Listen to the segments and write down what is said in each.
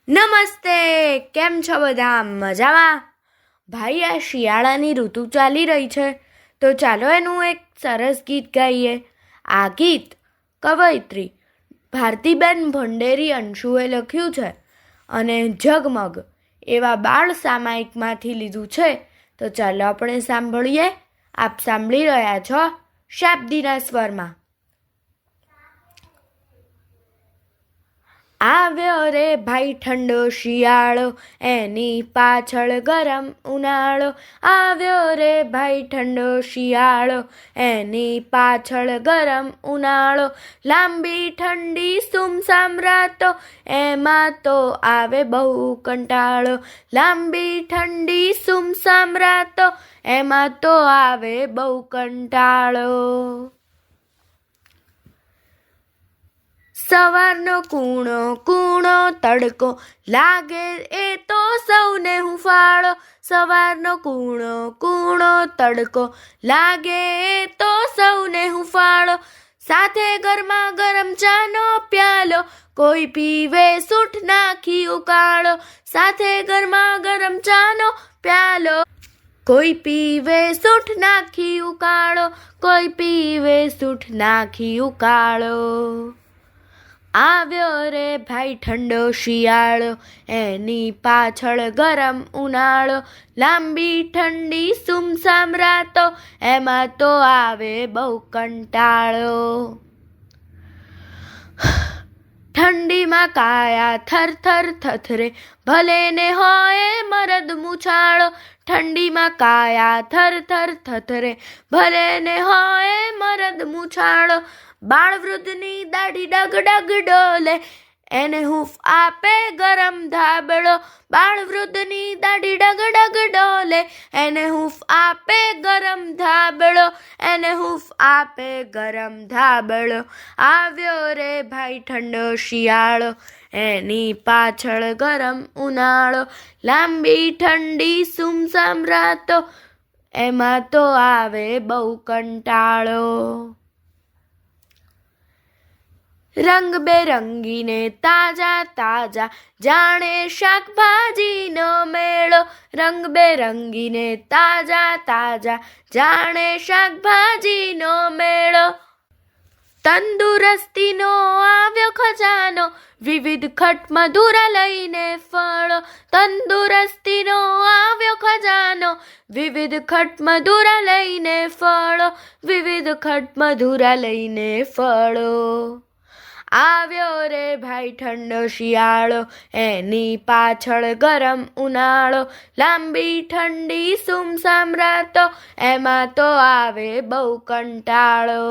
નમસ્તે, કેમ છો બધા? મજામાં? ભાઈ, આ શિયાળાની ઋતુ ચાલી રહી છે, તો ચાલો એનું એક સરસ ગીત ગાઈએ. આ ગીત કવયિત્રી ભારતીબેન ભંડેરી અંશુએ લખ્યું છે અને ઝગમગ એવા બાળ સામાયિકમાંથી લીધું છે. તો ચાલો આપણે સાંભળીએ. આપ સાંભળી રહ્યા છો શાબ્દીના સ્વરમાં. આવ્યો રે ભાઈ ઠંડો શિયાળો, એની પાછળ ગરમ ઉનાળો. આવ્યો રે ભાઈ ઠંડો શિયાળો, એની પાછળ ગરમ ઉનાળો. લાંબી ઠંડી સુમસામ રાતો, એમાં તો આવે બહુ કંટાળો. લાંબી ઠંડી સુમસામ રાતો, એમાં તો આવે બહુ કંટાળો. સવારનો કૂણો કૂણો તડકો લાગે એ તો સૌને હુંફાળો. સવારનો કૂણો કૂણો તડકો લાગે એ તો સૌને હુંફાળો. સાથે ગરમા ગરમ ચાનો પ્યાલો, કોઈ પીવે સૂઠ નાખી ઉકાળો. સાથે ગરમા ગરમ ચાનો પ્યાલો, કોઈ પીવે સૂઠ નાખી ઉકાળો. કોઈ પીવે સૂઠ નાખી ઉકાળો. આવ્યો રે ભાઈ ઠંડો શિયાળો, એની પાછળ ગરમ ઉનાળો. લાંબી ઠંડી સુમસામ રાતો, એમાં તો આવે બહુ કંટાળો. ઠંડીમાં કાયા થર થર થથરે, ભલે ને હોય મરદ મૂછાળો. ઠંડીમાં કાયા થર થર થથરે, ભલે ને હોય મરદ મૂછાળો. બાળ વૃદ્ધની દાઢી ડગ ડગ ડોલે, એને હૂંફ આપે ગરમ ધાબળો. બાળ વૃદ્ધની દાઢી ડગ ડગ ડોલે, એને હૂંફ આપે ગરમ ધાબળો. એને હૂંફ આપે ગરમ ધાબળો. આવ્યો રે ભાઈ ઠંડો શિયાળો, એની પાછળ ગરમ ઉનાળો. લાંબી ઠંડી સુમસામ રાતો, એમાં તો આવે બહુ કંટાળો. રંગબેરંગીને તાજા તાજા, જાણે શાકભાજીનો મેળો. રંગબેરંગીને તાજા તાજા, જાણે શાકભાજીનો મેળો. તંદુરસ્તીનો આવ્યો ખજાનો, વિવિધ ખટમધુરા લઈને ફળો. તંદુરસ્તીનો આવ્યો ખજાનો, વિવિધ ખટમધુરા લઈને ફળો. વિવિધ ખટમધુરા લઈને ફળો. આવ્યો રે ભાઈ ઠંડો શિયાળો, એની પાછળ ગરમ ઉનાળો. લાંબી ઠંડી સુમસામ રાતો, એમાં તો આવે બહુ કંટાળો.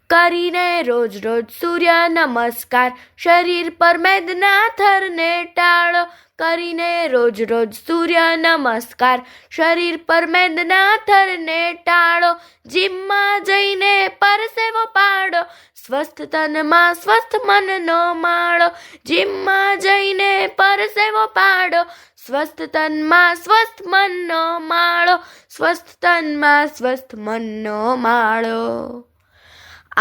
કરીને રોજ રોજ સૂર્ય નમસ્કાર, શરીર પર મેદના થરને ટાળો. કરીને રોજ રોજ સૂર્ય નમસ્કાર, શરીર પર મેદના થરને ટાળો. જીમમાં જઈને પરસેવો પાડો, સ્વસ્થ તનમાં સ્વસ્થ મનનો માળો. જીમમાં જઈને પરસેવો પાડો, સ્વસ્થ તનમાં સ્વસ્થ મનનો માળો. સ્વસ્થ તનમાં સ્વસ્થ મનનો માળો.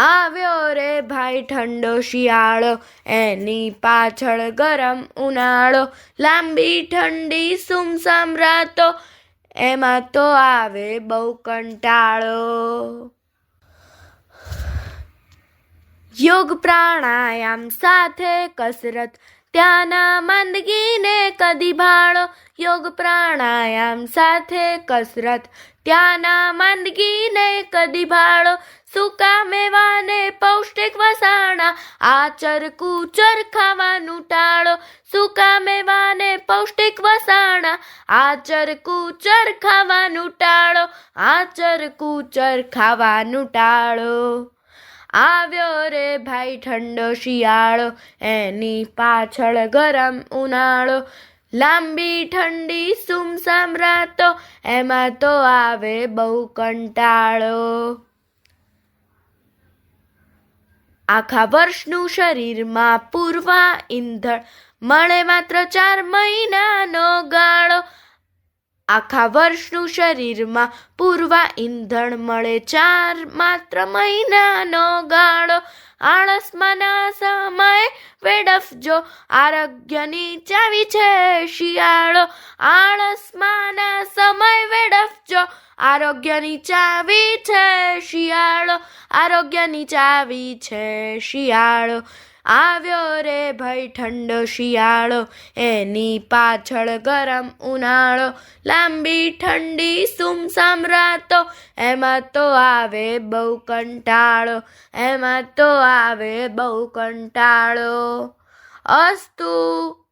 આવ્યો રે ભાઈ ઠંડો શિયાળો, એની પાછળ ગરમ ઉનાળો. લાંબી ઠંડી સુમસામ રાતો, એમાં તો આવે બહુ કંટાળો. યોગ પ્રાણાયામ સાથે કસરત, ત્યાંના માંદગીને કદી ભાળો. યોગ પ્રાણાયામ સાથે કસરત, ત્યાંના માંદગીને કદી ભાળો. સૂકા મેવાને પૌષ્ટિક વસાણા, આચર કૂચર ખાવાનું ટાળો. સૂકા મેવાને પૌષ્ટિક વસાણા, આચર કૂચર ખાવાનું ટાળો. આચર કૂચર ખાવાનું ટાળો. આવ્યો રે ભાઈ ઠંડો શિયાળો, એની પાછળ ગરમ ઉનાળો. લાંબી ઠંડી સુમસામ રાતો, એમાં તો આવે બહુ કંટાળો. આખા વર્ષનું શરીરમાં પૂરવા ઈંધણ, મળે માત્ર 4 મહિનાનો ગાળો. આખા વર્ષનું શરીરમાં પૂરવા ઈંધણ, મળે માત્ર 4 મહિનાનો ગાળો. આળસમાં ના સમય વેડફજો, આરોગ્યની ચાવી છે શિયાળો. આળસમાં ના સમય વેડફજો, આરોગ્યની ચાવી છે શિયાળો. આરોગ્યની ચાવી છે શિયાળો. આવ્યો રે ભાઈ ઠંડો શિયાળો, એની પાછળ ગરમ ઉનાળો. લાંબી ઠંડી સુમસામ રાતો, એમાં તો આવે બહુ કંટાળો. એમાં તો આવે બહુ કંટાળો. અસ્તુ.